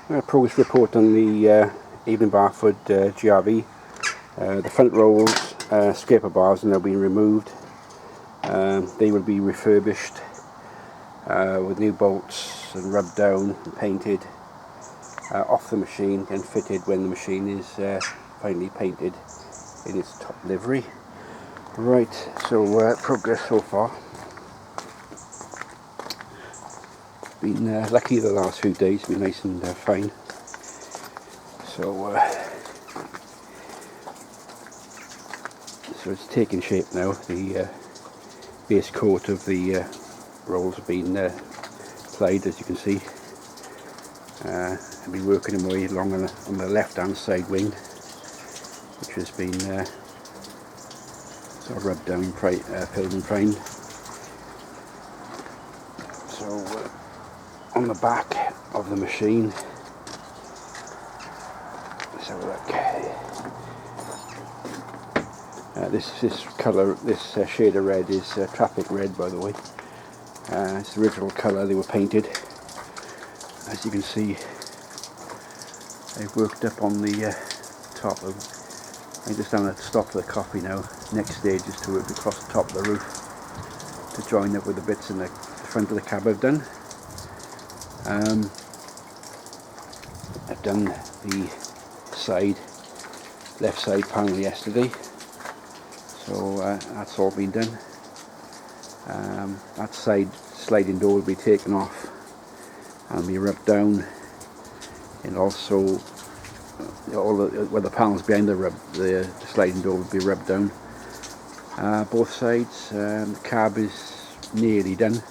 Progress report on the AVELING BARFORD GRV. The front rolls, scraper bars, have now been removed. They will be refurbished with new bolts and rubbed down and painted off the machine and fitted when the machine is finally painted in its top livery. Right, so progress so far. Been lucky the last few days, been nice and fine. So it's taking shape now. The base coat of the rolls have been applied, as you can see. I've been working my way along on the left hand side wing, which has been sort of rubbed down, filled and primed. So on the back of the machine, let's have a look. This colour, this shade of red is traffic red, by the way. It's the original colour they were painted. As you can see, I've worked up on the top of. I'm just down at the stop for the coffee now. Next stage is to work across the top of the roof to join up with the bits in the front of the cab I've done. I've done the left side panel yesterday, so that's all been done. That side sliding door will be taken off and be rubbed down, and also where the panels behind the sliding door will be rubbed down. Both sides. The cab is nearly done.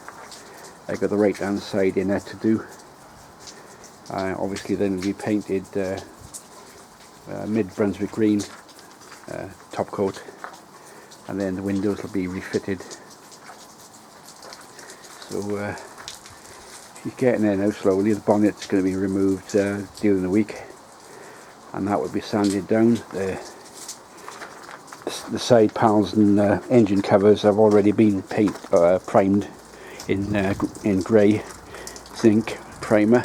I've got the right hand side in there to do. Obviously then it'll be painted mid Brunswick green top coat, and then the windows will be refitted. So she's getting there now slowly. The bonnet's going to be removed during the week, and that will be sanded down. The side panels and engine covers have already been primed in grey zinc primer.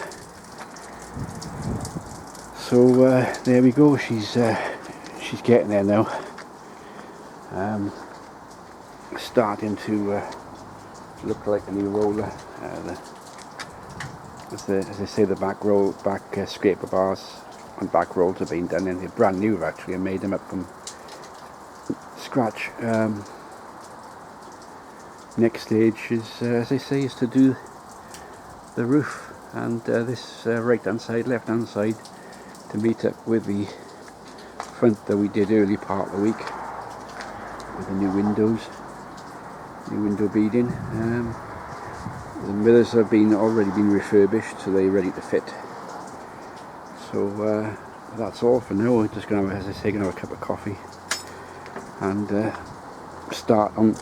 So there we go. She's getting there now. Starting to look like a new roller. As I say, the back scraper bars and back rolls have been done, and they're brand new actually. I made them up from scratch. Next stage is, as I say, is to do the roof and this right hand side, left hand side, to meet up with the front that we did early part of the week with the new windows, new window beading. The mirrors have already been refurbished, so they're ready to fit. So that's all for now. I'm just going to, as I say, have a cup of coffee and start on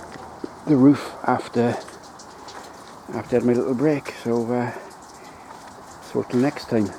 the roof after I had my little break. So till next time.